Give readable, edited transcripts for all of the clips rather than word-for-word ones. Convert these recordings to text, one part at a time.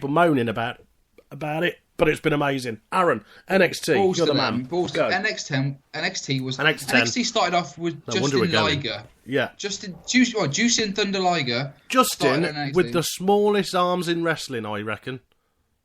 people moaning about it, but it's been amazing. Aaron, NXT, balls you're to the them. man. Balls Go. NXT started off with Justin Liger. Yeah. Justin Thunder Liger. Justin with the smallest arms in wrestling, I reckon.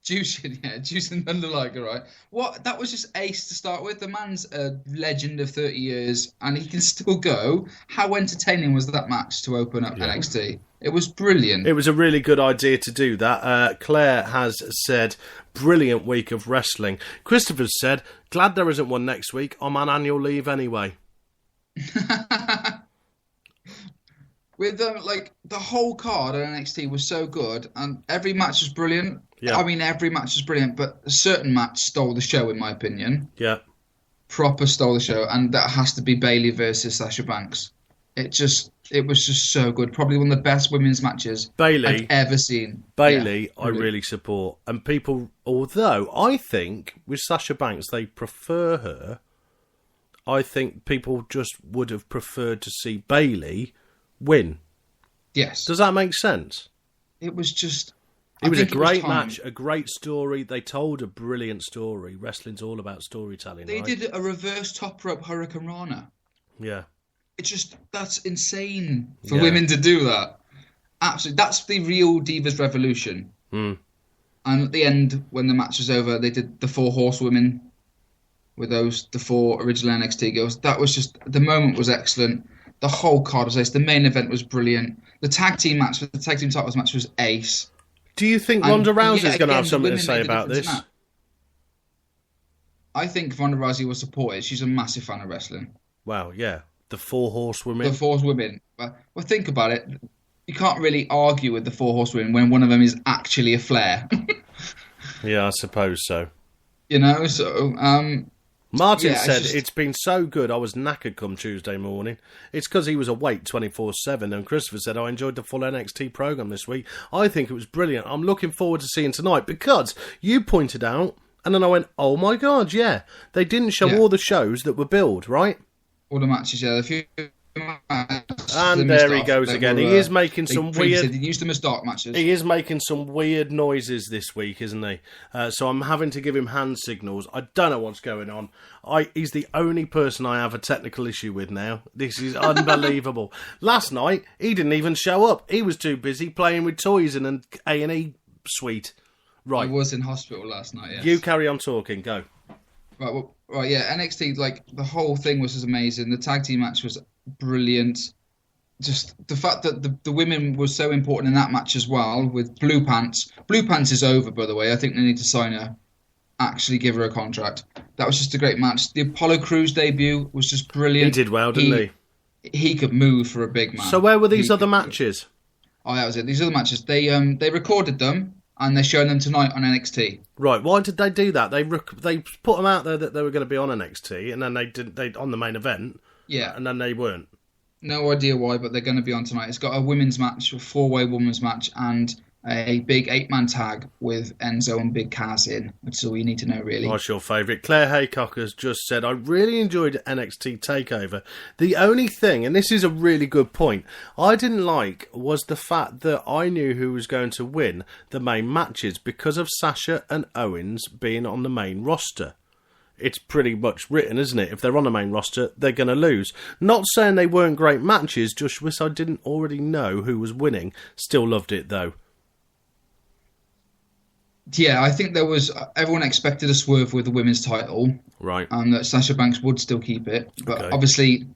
Justin Thunder Liger, right? That was just ace to start with. The man's a legend of 30 years, and he can still go. How entertaining was that match to open up NXT? It was brilliant. It was a really good idea to do that. Claire has said, brilliant week of wrestling. Christopher said, glad there isn't one next week. I'm on annual leave anyway. With the whole card on NXT was so good, and every match was brilliant. Yeah. I mean, every match was brilliant, but a certain match stole the show, in my opinion. Yeah. Proper stole the show, and that has to be Bayley versus Sasha Banks. It was just so good. Probably one of the best women's matches I've ever seen. Bayley, I really support. And people, although I think with Sasha Banks, they prefer her, I think people just would have preferred to see Bayley win. Yes. Does that make sense? It was just... It was a great match, a great story. They told a brilliant story. Wrestling's all about storytelling, They did a reverse top rope Hurricane Rana. Yeah. That's insane for women to do that. Absolutely. That's the real Divas Revolution. Mm. And at the end, when the match was over, they did the 4 horsewomen with the 4 original NXT girls. That was just... The moment was excellent. The whole card was ace. The main event was brilliant. The tag team match, the tag team titles match was ace. Do you think Ronda Rousey's going to have something to say about this? I think Ronda Rousey will support it. She's a massive fan of wrestling. Wow, yeah. The 4 horsewomen. The 4 horsewomen. Well, think about it. You can't really argue with the 4 horsewomen when one of them is actually a Flair. Yeah, I suppose so. You know, so... Martin said, it's been so good, I was knackered come Tuesday morning. It's because he was awake 24/7. And Christopher said, I enjoyed the full NXT programme this week. I think it was brilliant. I'm looking forward to seeing tonight because you pointed out, and then I went, oh my God, yeah. They didn't show all the shows that were billed, right? All the matches, yeah. And there he goes again. He is making some weird... He used them as dark matches. He is making some weird noises this week, isn't he? So I'm having to give him hand signals. I don't know what's going on. He's the only person I have a technical issue with now. This is unbelievable. Last night, he didn't even show up. He was too busy playing with toys in an A&E suite. Right. I was in hospital last night, yes. You carry on talking. Go. Right, yeah. NXT, the whole thing was amazing. The tag team match was brilliant. Just the fact that the women were so important in that match as well with Blue Pants. Blue Pants is over, by the way. I think they need to sign her. Actually give her a contract. That was just a great match. The Apollo Crews debut was just brilliant. He did well, didn't he? He could move for a big man. So where were these other matches? Oh, that was it. These other matches, they recorded them and they're showing them tonight on NXT. Right. Why did they do that? They put them out there that they were going to be on NXT, and then they on the main event. Yeah. And then they weren't. No idea why, but they're going to be on tonight. It's got a women's match, a 4-way women's match, and a big 8-man tag with Enzo and Big Kaz in. That's all you need to know, really. What's your favourite? Claire Haycock has just said, I really enjoyed NXT TakeOver. The only thing, and this is a really good point, I didn't like was the fact that I knew who was going to win the main matches because of Sasha and Owens being on the main roster. It's pretty much written, isn't it? If they're on the main roster, they're going to lose. Not saying they weren't great matches, just wish I didn't already know who was winning. Still loved it, though. Yeah, I think everyone expected a swerve with the women's title. Right. And that Sasha Banks would still keep it. But obviously,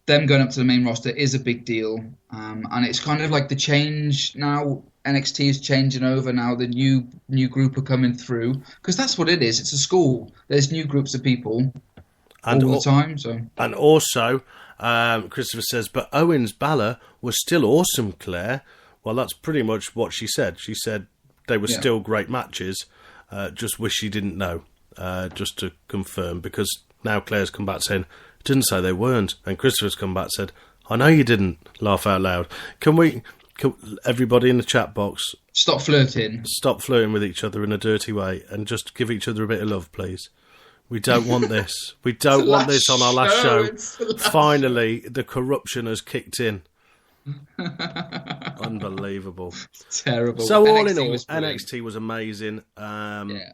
them going up to the main roster is a big deal. And it's kind of like the change now. NXT is changing over now. The new group are coming through. Because that's what it is. It's a school. There's new groups of people all the time. So. And also, Christopher says, but Owens Balor was still awesome, Claire. Well, that's pretty much what she said. She said, they were still great matches. Just wish she didn't know, just to confirm. Because now Claire's come back saying, didn't say they weren't. And Christopher's come back and said, I know you didn't. Laugh out loud. Can everybody in the chat box... Stop flirting. Stop flirting with each other in a dirty way and just give each other a bit of love, please. We don't want this. We don't want this on our last show. Finally, the corruption has kicked in. Unbelievable. Terrible. So all in NXT all, was brilliant. NXT was amazing. Yeah.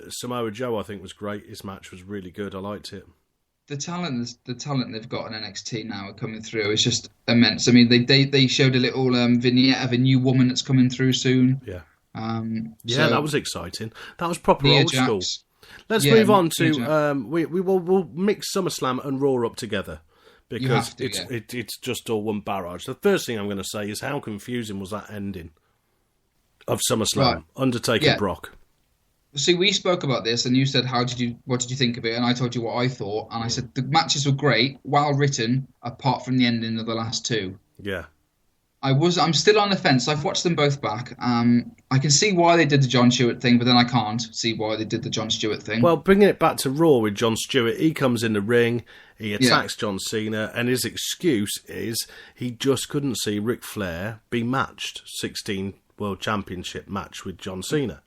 Samoa Joe, I think, was great. His match was really good. I liked it. The talent they've got in NXT now are coming through. It's just immense. I mean, they showed a little vignette of a new woman that's coming through soon. Yeah. So That was exciting. That was proper Nia old school. Jax. Let's Yeah, move on Nia to we'll mix SummerSlam and Raw up together because have to, it's just all one barrage. The first thing I'm going to say is how confusing was that ending of SummerSlam? Right. Undertaker Yeah. Brock. See, we spoke about this, and you said, what did you think of it?" And I told you what I thought, and I said the matches were great, well written, apart from the ending of the last two. Yeah. I'm still on the fence. I've watched them both back. I can see why they did the Jon Stewart thing, but then I can't see why they did the Jon Stewart thing. Well, bringing it back to Raw with Jon Stewart, he comes in the ring, he attacks John Cena, and his excuse is he just couldn't see Ric Flair be matched 16 World Championship match with John Cena.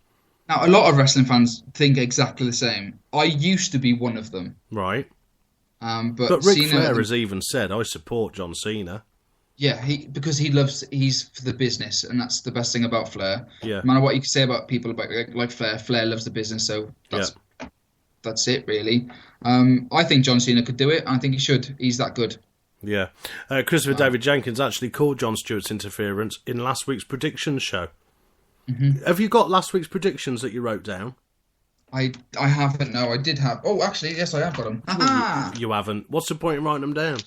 Now, a lot of wrestling fans think exactly the same. I used to be one of them. Right. But Ric Cena, Flair has even said, I support John Cena. Yeah, because he's for the business, and that's the best thing about Flair. Yeah. No matter what you can say about people like Flair, Flair loves the business, so that's it, really. I think John Cena could do it, and I think he should. He's that good. Yeah. Christopher David Jenkins actually called Jon Stewart's interference in last week's predictions show. Mm-hmm. Have you got last week's predictions that you wrote down? I haven't, no. I did have... Oh, actually, yes, I have got them. You haven't. What's the point in writing them down?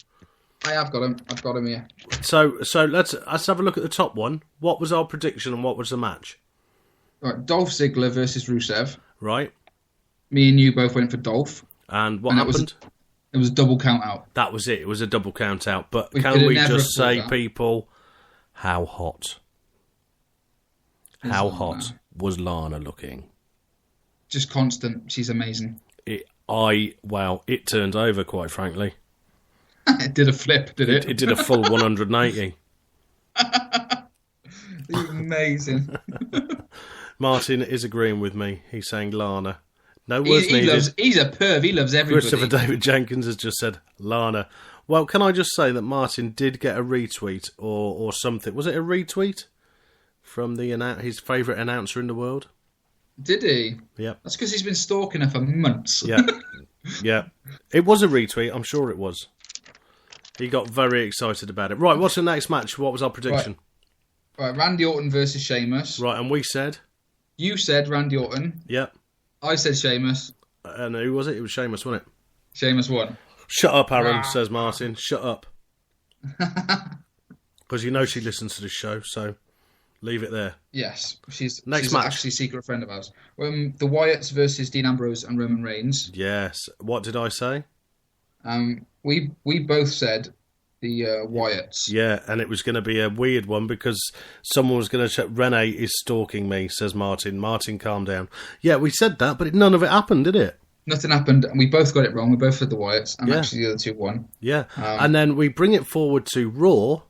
I have got them. I've got them here. So let's have a look at the top one. What was our prediction and what was the match? Right, Dolph Ziggler versus Rusev. Right. Me and you both went for Dolph. And what happened? It was a double count out. That was it. It was a double count out. But We can we never just thought say, that. people, how hot? How hot was Lana looking? Just constant. She's amazing. It turned over, quite frankly. It did a flip, did it? It did a full 180. Amazing. Martin is agreeing with me. He's saying Lana. No words needed. He's a perv. He loves everybody. Christopher David Jenkins has just said Lana. Well, can I just say that Martin did get a retweet or something? Was it a retweet from his favourite announcer in the world? Did he? Yeah. That's because he's been stalking her for months. Yeah. Yeah. It was a retweet. I'm sure it was. He got very excited about it. Right, what's the next match? What was our prediction? Right, Randy Orton versus Sheamus. Right, and we said? You said Randy Orton. Yeah. I said Sheamus. And who was it? It was Sheamus, wasn't it? Sheamus won. Shut up, Aaron, says Martin. Shut up. Because you know she listens to this show, so leave it there. Yes, she's match. actually a secret friend of ours. The Wyatts versus Dean Ambrose and Roman Reigns. Yes. What did I say? We both said the Wyatts. Yeah, and it was going to be a weird one because someone was going to check. Renee is stalking me, says Martin. Martin, calm down. Yeah, we said that, but none of it happened, did it? Nothing happened, and we both got it wrong. We both said the Wyatts, and actually the other two won. Yeah, and then we bring it forward to Raw.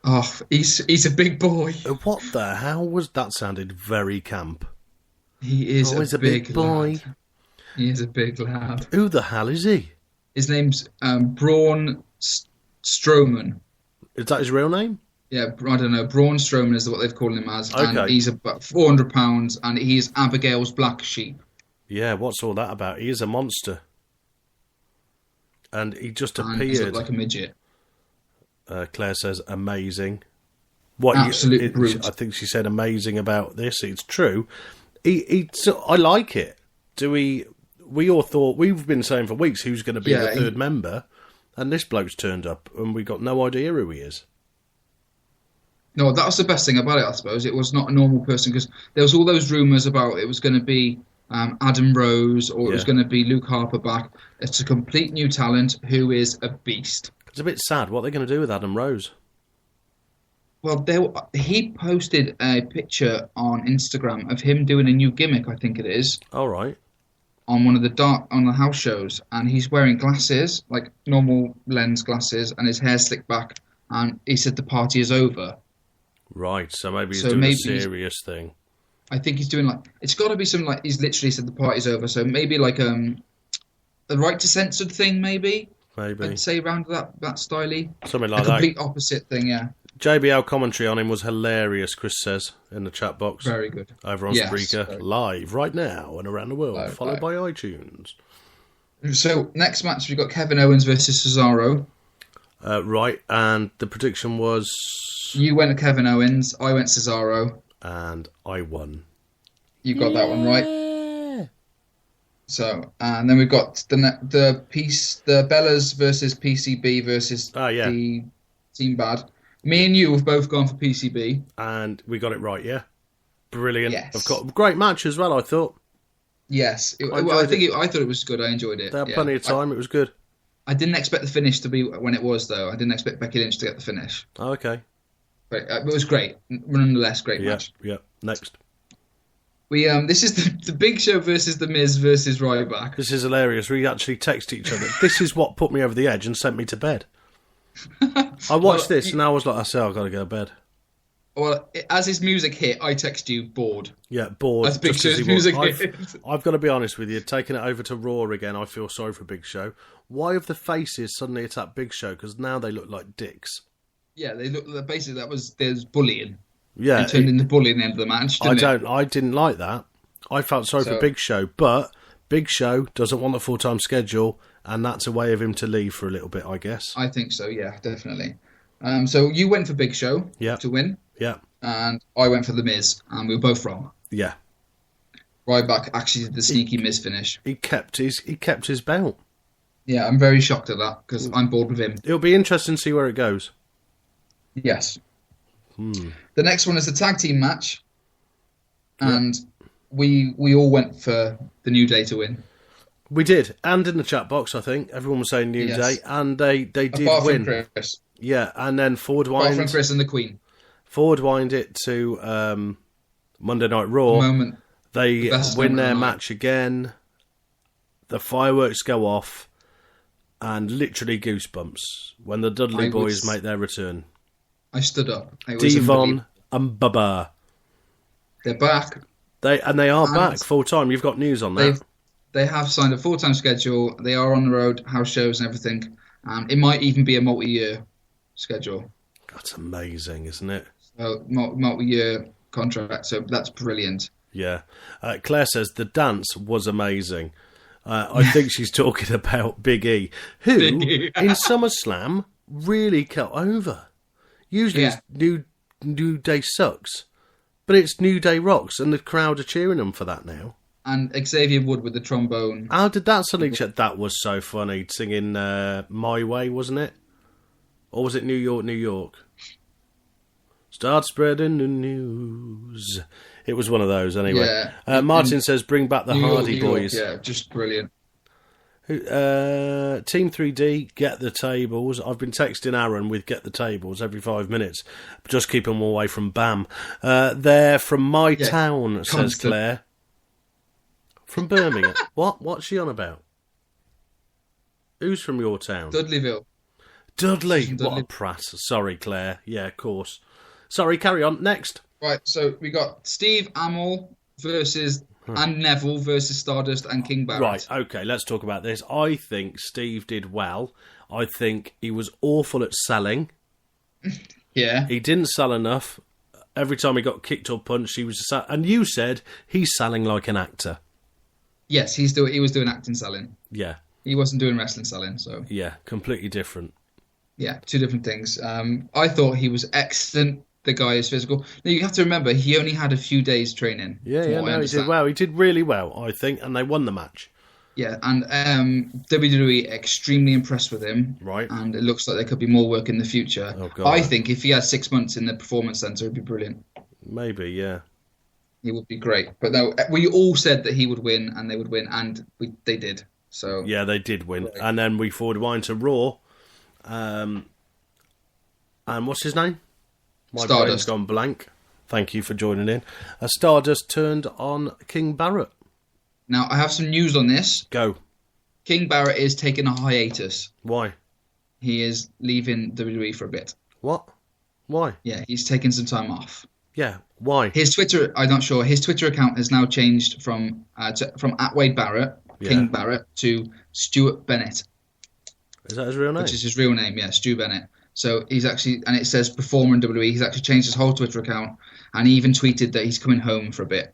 Oh, he's a big boy. What the hell was that? Sounded very camp. He is a big boy. Lad. He is a big lad. Who the hell is he? His name's Braun Strowman. Is that his real name? Yeah, I don't know. Braun Strowman is what they've called him as. Okay. And he's about 400 pounds, and he's Abigail's black sheep. Yeah, what's all that about? He is a monster. And he just appeared. He's like a midget. Claire says amazing. Absolute brute. I think she said amazing about this. It's true. I like it. We all thought, we've been saying for weeks who's going to be the third member, and this bloke's turned up, and we got no idea who he is. No, that was the best thing about it, I suppose. It was not a normal person, because there was all those rumours about it was going to be Adam Rose, or it was going to be Luke Harper back. It's a complete new talent who is a beast. It's a bit sad. What are they going to do with Adam Rose? Well, he posted a picture on Instagram of him doing a new gimmick, I think it is. All right. On one of the house shows, and he's wearing glasses, like normal lens glasses, and his hair's slicked back, and he said the party is over. Right, so maybe he's doing a serious thing. I think he's doing it's got to be something like, he's literally said the party's over, so maybe like a right to censored thing, maybe. Maybe. I'd say around that styley. Something like that. A complete opposite thing, yeah. JBL commentary on him was hilarious, Chris says in the chat box. Very good. Over on Spreaker, live right now and around the world, followed by iTunes. So, next match, we've got Kevin Owens versus Cesaro. Right, and the prediction was... You went to Kevin Owens, I went Cesaro. And I won. You got that one right. So, and then we've got the Bellas versus PCB versus the Team Bad. Me and you have both gone for PCB. And we got it right, yeah? Brilliant. Yes. I've got a great match as well, I thought. Yes. I thought it was good. I enjoyed it. They had plenty of time. It was good. I didn't expect the finish to be when it was, though. I didn't expect Becky Lynch to get the finish. Oh, okay. But it was great. Nonetheless, great match. Yeah. Next. This is the Big Show versus The Miz versus Ryback. This is hilarious. We actually text each other. This is what put me over the edge and sent me to bed. I watched this and I was like, I've got to go to bed. Well, as his music hit, I text you bored. Yeah, bored. As Big Show's music hit. I've got to be honest with you. Taking it over to Raw again, I feel sorry for Big Show. Why have the faces suddenly attacked Big Show? Because now they look like dicks. Yeah, they look. Basically, there's bullying. Yeah, it turned into bullying at the end of the match. I didn't like that. I felt sorry for Big Show, but Big Show doesn't want a full-time schedule, and that's a way of him to leave for a little bit, I guess. I think so. Yeah, definitely. So you went for Big Show to win. Yeah. And I went for The Miz, and we were both wrong. Yeah. Ryback actually did the sneaky Miz finish. He kept his belt. Yeah, I'm very shocked at that because I'm bored with him. It'll be interesting to see where it goes. Yes. The next one is the tag team match, and we all went for the New Day to win. We did, and in the chat box, I think everyone was saying New Day, and they did apart win. From Chris. Yeah, and then forward apart from Chris and the Queen. Forward wind it to Monday Night Raw. They win their match again. The fireworks go off, and literally goosebumps when the Dudley Boys make their return. I stood up. Devon and Bubba. They're back. They are back full time. You've got news on that. They have signed a full-time schedule. They are on the road, house shows and everything. It might even be a multi-year schedule. That's amazing, isn't it? So, multi-year contract. So that's brilliant. Yeah. Claire says the dance was amazing. I think she's talking about Big E, who in SummerSlam really cut over. Usually it's New Day sucks, but it's New Day rocks, and the crowd are cheering them for that now. And Xavier Wood with the trombone. How did that suddenly check? That was so funny, singing My Way, wasn't it? Or was it New York, New York? Start spreading the news. It was one of those, anyway. Yeah. Martin says, bring back the Hardy Boys. Yeah, just brilliant. Team 3D, get the tables. I've been texting Aaron with get the tables every 5 minutes. Just keep them away from Bam. They're from my town, says Claire. From Birmingham. What? What's she on about? Who's from your town? Dudleyville. Dudley. What a prat. Sorry, Claire. Yeah, of course. Sorry, carry on. Next. Right, so we got Steve Amell versus... and Neville versus Stardust and King Barrett. Right, okay, let's talk about this. I think Steve did well. I think he was awful at selling. Yeah. He didn't sell enough. Every time he got kicked or punched, he was... And you said he's selling like an actor. Yes, he was doing acting selling. Yeah. He wasn't doing wrestling selling, so... Yeah, completely different. Yeah, two different things. I thought he was excellent. The guy is physical. Now, you have to remember, he only had a few days training. Yeah, he did well. He did really well, I think, and they won the match. Yeah, and WWE extremely impressed with him. Right. And it looks like there could be more work in the future. Oh, God. I think if he had 6 months in the Performance Centre, it'd be brilliant. Maybe, yeah. He would be great. But no, we all said that he would win, and they would win, and they did. So yeah, they did win. Right. And then we forward wind to Raw. And what's his name? My brain's gone blank. Thank you for joining in. Stardust turned on King Barrett. Now, I have some news on this. Go. King Barrett is taking a hiatus. Why? He is leaving WWE for a bit. What? Why? Yeah, he's taking some time off. Yeah, why? His Twitter, I'm not sure. His Twitter account has now changed from @Wade Barrett, King Barrett, to Stuart Bennett. Is that his real name? Which is his real name, yeah, Stu Bennett. So he's actually, and it says performer in WWE. He's actually changed his whole Twitter account, and he even tweeted that he's coming home for a bit.